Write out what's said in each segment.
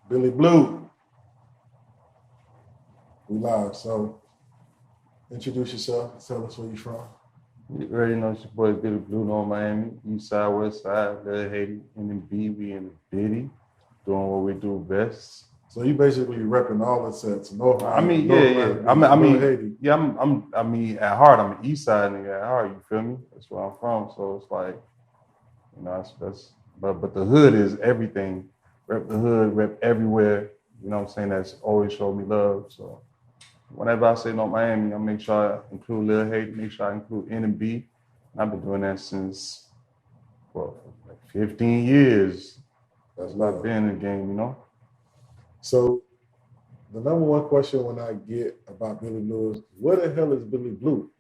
Billy Blue. We live. So introduce yourself. Tell us where you're from. You already know it's your boy Billy Blue, North Miami, East Side, West Side, Little Haiti, NB, we in the Diddy, doing what we do best. So you basically repping all the sets. North I Miami, mean, North yeah. Miami Beach, Little Haiti. Yeah. I mean, at heart, I'm an East Side nigga. At heart, you feel me? That's where I'm from. So it's like, but the hood is everything. Rep the hood, rep everywhere. You know what I'm saying? That's always showed me love. So whenever I say North Miami, I make sure I include Lil Haiti, make sure I include N and B. I've been doing that since like 15 years. That's I've love. been in the game. So the number one question when I get about Billy Blue is, where the hell is Billy Blue?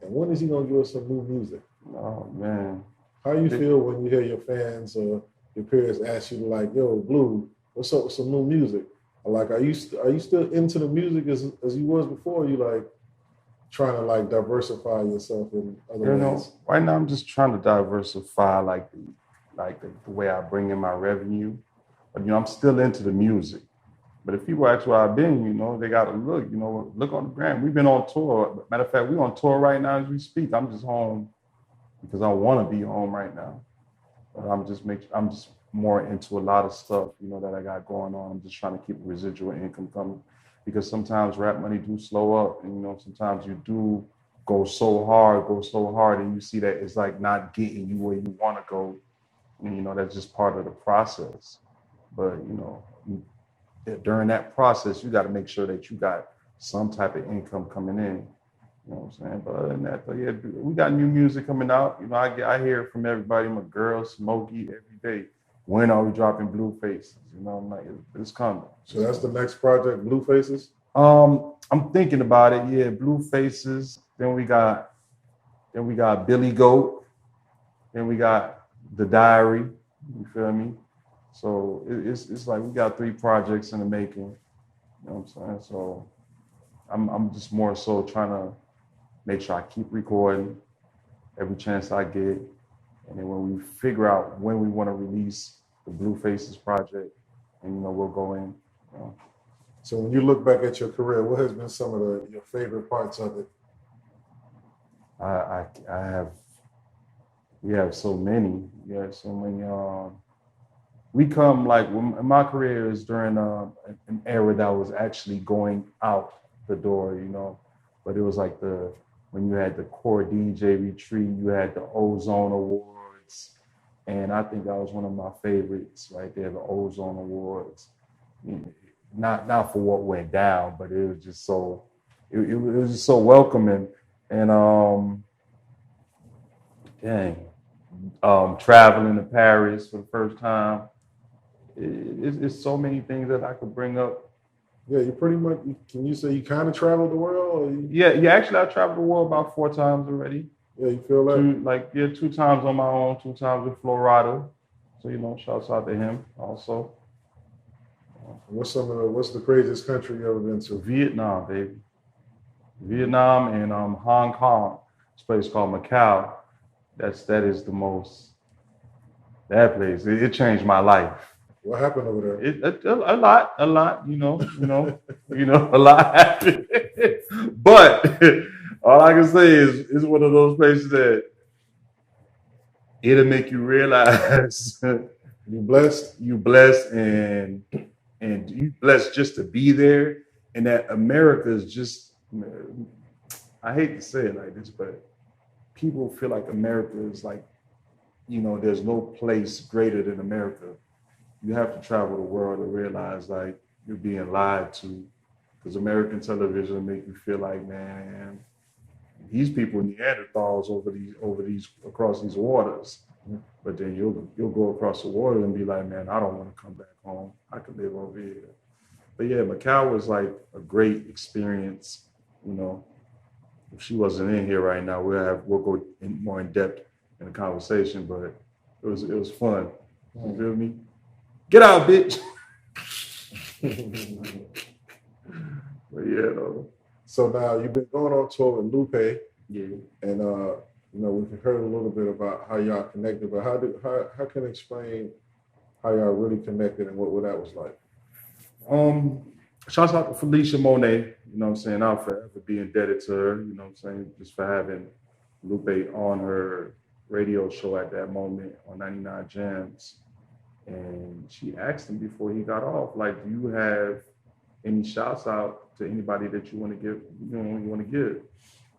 And when is he gonna give us some new music? Oh man. How you feel when you hear your fans or your peers ask you like, yo, Blue, what's up with some new music? Like, are you still into the music as you was before? Or you like trying to like diversify yourself in other ways? Right now I'm just trying to diversify the way I bring in my revenue. But I'm still into the music. But if people ask where I've been, they gotta look on the gram. We've been on tour. Matter of fact, we're on tour right now as we speak. I'm just home because I want to be home right now. But I'm just more into a lot of stuff, that I got going on. I'm just trying to keep residual income coming because sometimes rap money do slow up, and sometimes you do go so hard, and you see that it's like not getting you where you want to go, and that's just part of the process. But during that process, you got to make sure that you got some type of income coming in. You know what I'm saying? But other than that, though, yeah, we got new music coming out. I hear it from everybody. My girl, Smokey, every day. When are we dropping Blue Faces? I'm like, it's coming. So that's the next project, Blue Faces? I'm thinking about it. Yeah, Blue Faces. Then we got Billy Goat. Then we got The Diary. You feel me? So it's like we got 3 projects in the making. You know what I'm saying? So I'm just more so trying to make sure I keep recording every chance I get. And then when we figure out when we want to release the Blue Faces project, and we'll go in. So when you look back at your career, what has been some of your favorite parts of it? We have so many. We have so many. We come like when my career is during an era that was actually going out the door, but it was like when you had the core DJ retreat, you had the Ozone Awards, and I think that was one of my favorites right there, the Ozone Awards. Not for what went down, but it was just so it was just so welcoming, and traveling to Paris for the first time. It's so many things that I could bring up. Yeah, you pretty much, can you say you kind of traveled the world? Yeah, actually, I traveled the world about 4 times already. Yeah, you feel that? 2 times on my own, 2 times with Florida. So, shouts out to him also. What's the craziest country you ever been to? Vietnam, baby. Vietnam and Hong Kong. This place called Macau. That is the most. That place, it changed my life. What happened over there? A lot, a lot. A lot happened. But all I can say is it's one of those places that it'll make you realize you blessed, and you blessed just to be there, and that America is just. I hate to say it like this, but people feel like America is like, there's no place greater than America. You have to travel the world to realize like you're being lied to, because American television make you feel like, man, these people Neanderthals across these waters. But then you'll go across the water and be like, man, I don't want to come back home. I could live over here. But yeah, Macau was like a great experience. If she wasn't in here right now, we'll go more in depth in the conversation. But it was fun. You feel me? Get out, bitch. But yeah, though. So now you've been going on tour with Lupe. Yeah. And we've heard a little bit about how y'all connected, but how can you explain how y'all really connected and what that was like? Shouts out to Felicia Monet. You know what I'm saying? I'll forever be indebted to her. You know what I'm saying? Just for having Lupe on her radio show at that moment on 99 Jams. And she asked him before he got off, like, do you have any shouts out to anybody that you want to give, you want to give?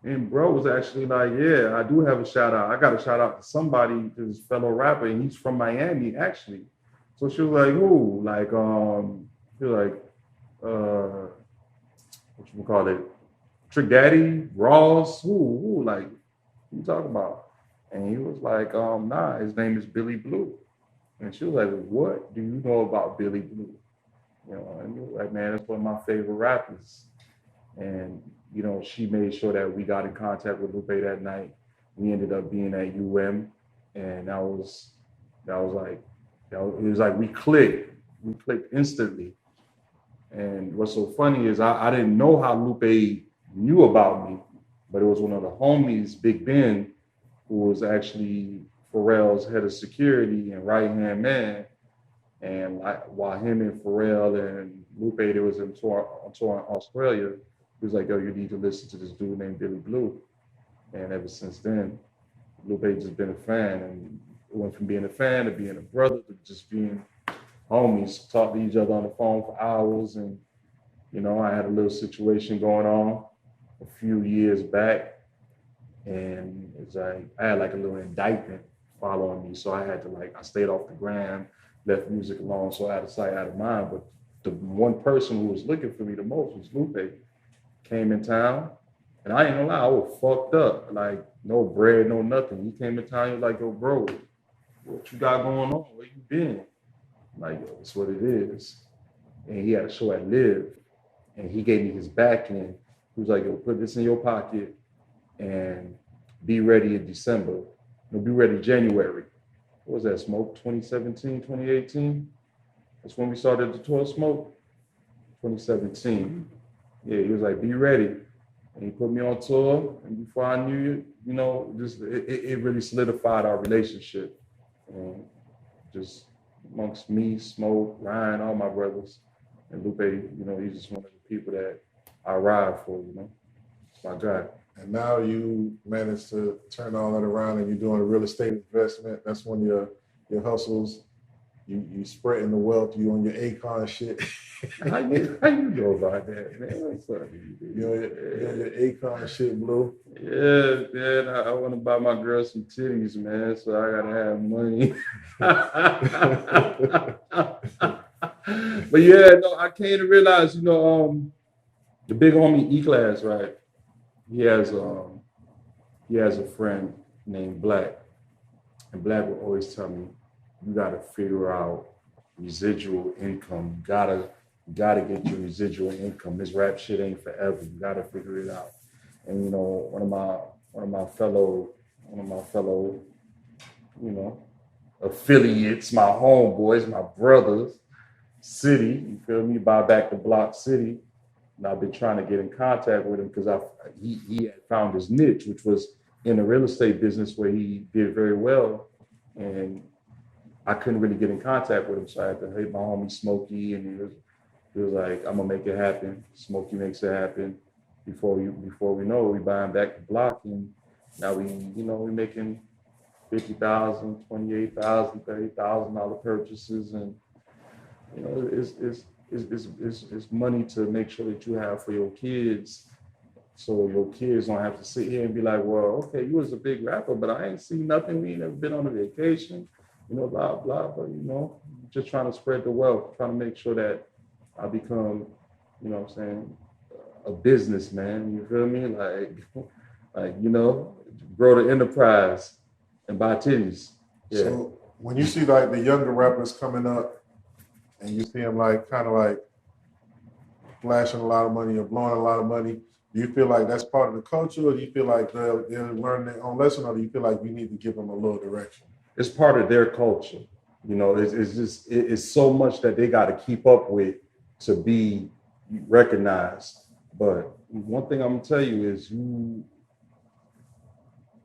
And bro was actually like, yeah, I do have a shout out. I got a shout out to somebody, his fellow rapper, and he's from Miami, actually. So she was like, who? Like, she was like, what you call it? Trick Daddy, Ross, who? Like, what you talking about? And he was like, nah, his name is Billy Blue. And she was like, what do you know about Billy Blue? You know, and he was like, man, that's one of my favorite rappers. And, you know, she made sure that we got in contact with Lupe that night. We ended up being at UM, and it was like we clicked instantly. And what's so funny is I didn't know how Lupe knew about me, but it was one of the homies, Big Ben, who was actually Pharrell's head of security and right-hand man. And while him and Pharrell and Lupe, they was on tour in Australia, he was like, yo, you need to listen to this dude named Billy Blue. And ever since then, Lupe just been a fan. And it went from being a fan to being a brother to just being homies, talk to each other on the phone for hours. And, you know, I had a little situation going on a few years back. And it's like, I had like a little indictment following me. So I had to I stayed off the gram, left music alone. So out of sight, out of mind. But the one person who was looking for me the most was Lupe. Came in town, and I ain't gonna lie, I was fucked up. Like, no bread, no nothing. He came in town, he was like, yo, bro, what you got going on? Where you been? I'm like, yo, that's what it is. And he had a show at Live, and he gave me his back end. He was like, yo, put this in your pocket and be ready in December. No, be ready January. What was that, Smoke? 2017, 2018? That's when we started the tour, Smoke? 2017. Yeah, he was like, be ready. And he put me on tour. And before I knew it, you know, just it really solidified our relationship. And just amongst me, Smoke, Ryan, all my brothers, and Lupe, you know, he's just one of the people that I ride for, you know. It's my guy. And now you managed to turn all that around and you're doing a real estate investment. That's one of your hustles. You spreading the wealth, you on your Akon shit. How you know about that, man? What's up? You're on your Akon shit, Blue. Yeah, man. I want to buy my girl some titties, man. So I gotta have money. But yeah, no, I came to realize, you know, the big homie E-Class, right? He has a friend named Black, and Black will always tell me, you gotta figure out residual income. You gotta get your residual income. This rap shit ain't forever. You gotta figure it out. And you know, one of my fellow, you know, affiliates, my homeboys, my brothers, City, you feel me? Buy back the block City. And I've been trying to get in contact with him because he had found his niche, which was in the real estate business where he did very well. And I couldn't really get in contact with him. So I had to hit my homie Smokey, and he was like, I'm gonna make it happen. Smokey makes it happen. Before we know it, we buying back the block, and now we making $50,000, $28,000, $30,000 purchases, and you know, it's money to make sure that you have for your kids, so your kids don't have to sit here and be like, well, okay, you was a big rapper, but I ain't seen nothing. We ain't never been on a vacation, you know, blah, blah, but you know, just trying to spread the wealth, trying to make sure that I become, you know what I'm saying, a businessman, you feel me? Like, you know, grow the enterprise and buy titties. Yeah. So when you see like the younger rappers coming up and you see them like kind of like flashing a lot of money or blowing a lot of money, do you feel like that's part of the culture, or do you feel like they're learning their own lesson, or do you feel like you need to give them a little direction? It's part of their culture. You know, it's so much that they got to keep up with to be recognized. But one thing I'm gonna tell you is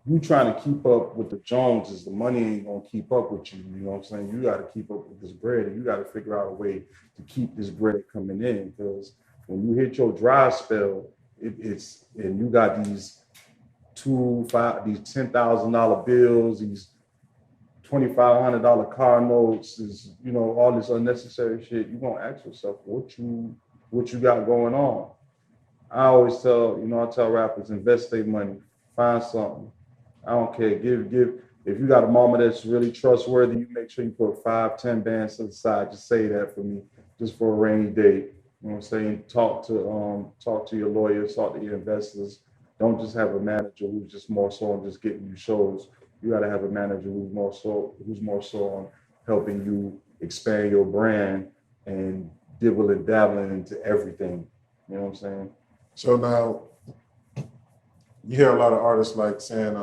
you trying to keep up with the Joneses, the money ain't gonna keep up with you. You know what I'm saying? You got to keep up with this bread, and you got to figure out a way to keep this bread coming in. Because when you hit your dry spell, it's and you got these these $10,000 bills, these $2,500 car notes, is all this unnecessary shit. You gonna ask yourself what you got going on. I always I tell rappers, invest their money, find something. I don't care. Give. If you got a mama that's really trustworthy, you make sure you put 5, 10 bands to the side. Just say that for me, just for a rainy day. You know what I'm saying? Talk to your lawyers, talk to your investors. Don't just have a manager who's just more so on just getting you shows. You got to have a manager who's more so on helping you expand your brand and dibble and dabbling into everything. You know what I'm saying? So now you hear a lot of artists like saying,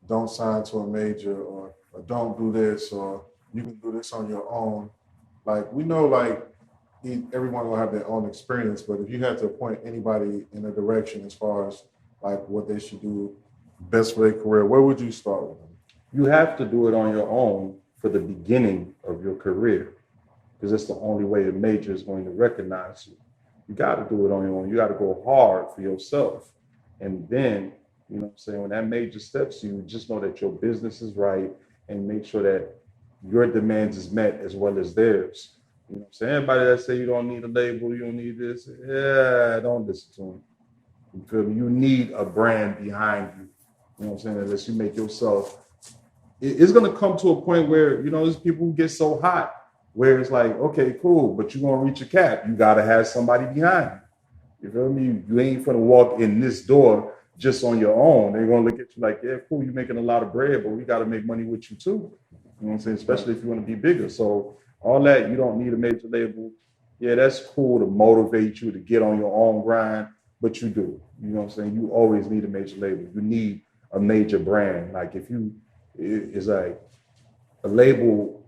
don't sign to a major or don't do this or you can do this on your own. Like we know everyone will have their own experience, but if you had to point anybody in a direction as far as like what they should do best for their career, where would you start with them? You have to do it on your own for the beginning of your career because it's the only way a major is going to recognize you. You got to do it on your own. You got to go hard for yourself. And then, you know what I'm saying, when that major steps you, just know that your business is right and make sure that your demands is met as well as theirs. You know what I'm saying? Everybody that say you don't need a label, you don't need this, don't listen to them. You feel me? You need a brand behind you. You know what I'm saying? Unless you make yourself, it's going to come to a point where, there's people who get so hot where it's like, okay, cool, but you're going to reach a cap. You got to have somebody behind you. You feel me? You ain't going to walk in this door just on your own. They're going to look at you like, yeah, cool, you're making a lot of bread, but we got to make money with you too. You know what I'm saying? Especially if you want to be bigger. So all that, you don't need a major label. Yeah, that's cool to motivate you to get on your own grind, but you do. You know what I'm saying? You always need a major label. You need a major brand. Like it's like a label,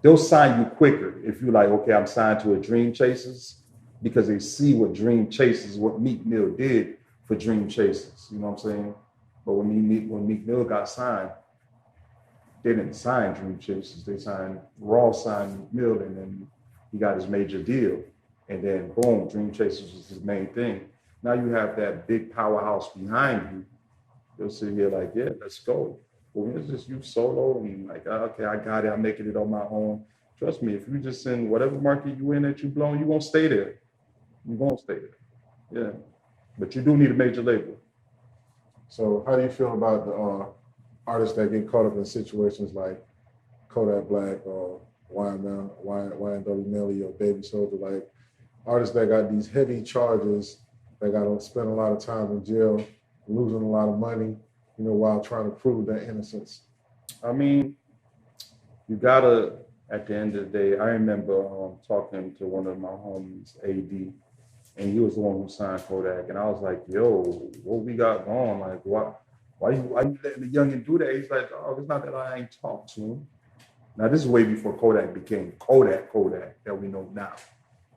they'll sign you quicker if you're like, okay, I'm signed to a Dream Chasers because they see what what Meek Mill did for Dream Chasers. You know what I'm saying? But when Meek Mill got signed, they didn't sign Dream Chasers. They signed Meek Mill, and then he got his major deal. And then boom, Dream Chasers was his main thing. Now you have that big powerhouse behind you. They'll sit here like, yeah, let's go. Well, when it's just you solo and like, okay, I got it, I'm making it on my own. Trust me, if you just in whatever market you in that you blown, you won't stay there. You won't stay there. Yeah. But you do need a major label. So how do you feel about the artists that get caught up in situations like Kodak Black or YNW Melly or Baby Soldier, like artists that got these heavy charges, that got to spend a lot of time in jail, losing a lot of money, while trying to prove their innocence? I mean, you gotta, at the end of the day, I remember talking to one of my homies, AD, and he was the one who signed Kodak, and I was like, yo, what we got going? Like, why you letting the youngin' do that? He's like, oh, it's not that I ain't talked to him. Now, this is way before Kodak became Kodak that we know now.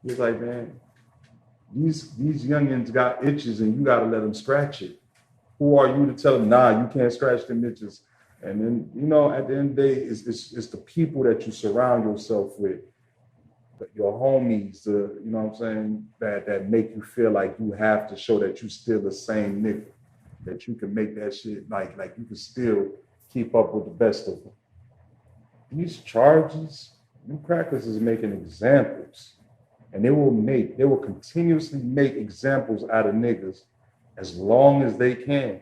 He's like, man, these youngins got itches, and you gotta let them scratch it. Who are you to tell them, nah, you can't scratch them itches? And then, at the end of the day, it's the people that you surround yourself with, your homies, you know what I'm saying, that make you feel like you have to show that you still the same nigga, that you can make that shit, like you can still keep up with the best of them. These charges, you crackers is making examples, and they will continuously make examples out of niggas as long as they can.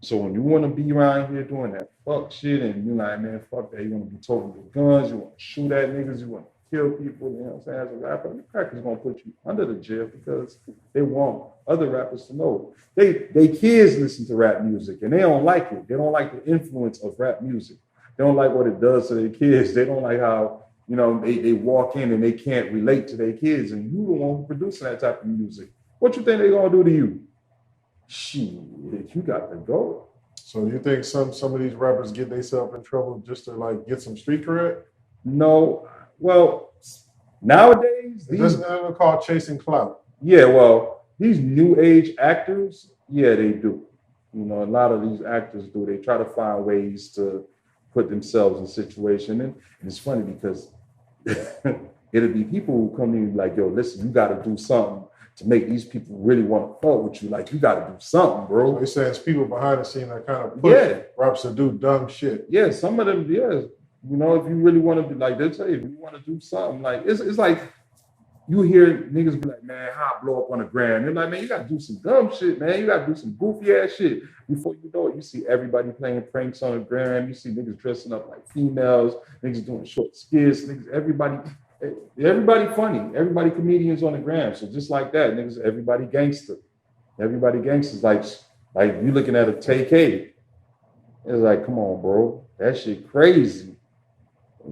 So when you want to be around here doing that fuck shit and you're like, man, fuck that, you want to be toting the guns, you want to shoot at niggas, you want to kill people, you know what I'm saying? As a rapper, the crackers gonna put you under the jail because they want other rappers to know. They kids listen to rap music and they don't like it. They don't like the influence of rap music. They don't like what it does to their kids. They don't like how, they walk in and they can't relate to their kids, and you the one who producing that type of music. What you think they gonna do to you? Shit, you got to go. So you think some of these rappers get themselves in trouble just to like get some street cred? No. Well, nowadays these are called chasing clout. Yeah, well, these new age actors, yeah, they do. You know, a lot of these actors do. They try to find ways to put themselves in situation. And it's funny because it'll be people who come to you like, yo, listen, you got to do something to make these people really want to fuck with you. Like, you got to do something, bro. So he says people behind the scene that kind of push raps to do dumb shit. Yeah, some of them, yeah. You know, if you really want to be like, they'll tell you, if you want to do something, like, it's like, you hear niggas be like, man, how I blow up on the gram? They're like, man, you got to do some dumb shit, man. You got to do some goofy ass shit. Before you know it, you see everybody playing pranks on the gram. You see niggas dressing up like females, niggas doing short skits, niggas, everybody funny. Everybody comedians on the gram. So just like that, niggas, everybody gangster. Everybody gangsters. Like you looking at a TK. It's like, come on, bro. That shit crazy.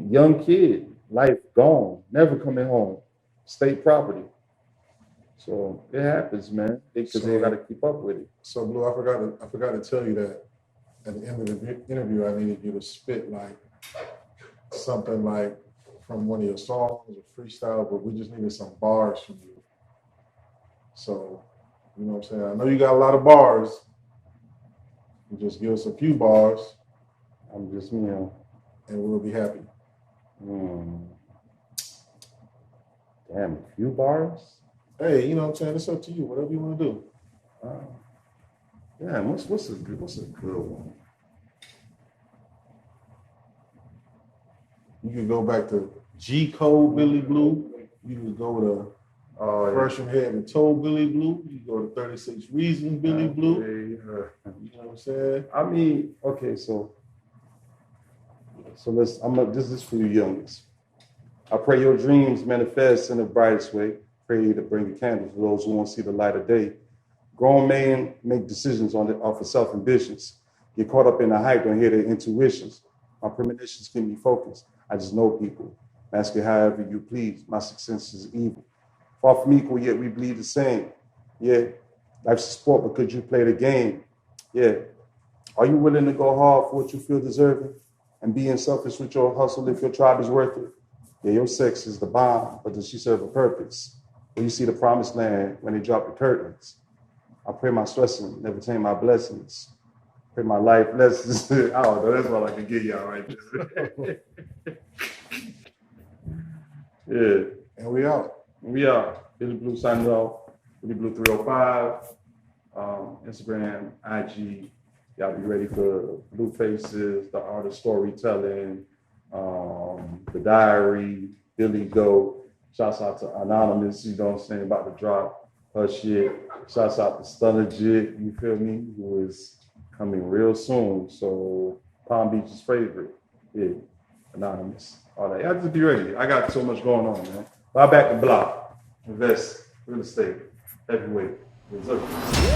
Young kid, life gone, never coming home. State property. So it happens, man. Because they got to keep up with it. So Blue, I forgot to tell you that at the end of the interview, I needed you to spit like something like from one of your songs or freestyle, but we just needed some bars from you. So, you know what I'm saying? I know you got a lot of bars. You just give us a few bars. I'm just, you know. And we'll be happy. Damn, a few bars? Hey, you know what I'm saying? It's up to you. Whatever you want to do. Yeah, what's a good one? You can go back to G Code Billy Blue. You can go to Fresh from Head and Toe Billy Blue. You can go to 36 Reasons Billy Blue. You know what I'm saying? I mean, okay, so this is for you youngins. I pray your dreams manifest in the brightest way. Pray to bring a candle to those who won't see the light of day. Grown men make decisions off of self-ambitions. Get caught up in the hype, don't hear their intuitions. My premonitions keep me focused. I just know people. Ask it however you please. My success is evil. Far from equal, yet we bleed the same. Yeah, life's a sport because you play the game. Yeah. Are you willing to go hard for what you feel deserving? And being selfish with your hustle if your tribe is worth it? Yeah, your sex is the bomb, but does she serve a purpose? Will you see the promised land when they drop the curtains? I pray my stressing never tame my blessings. Pray my life lessons. I don't know, that's all I can give y'all right there. Yeah. And we out. We out. Billy Blue signing off. Billy Blue 305. Instagram, IG. Y'all be ready for Blue Faces, the art of storytelling, the diary, Billy Go. Shouts out to Anonymous, you know what I'm saying, about to drop her shit. Shouts out to Stunnerjit, you feel me, who is coming real soon. So Palm Beach's favorite. Yeah, Anonymous. All that. Y'all just be ready. I got so much going on, man. Buy back the block. Invest, real estate, heavyweight, reserve.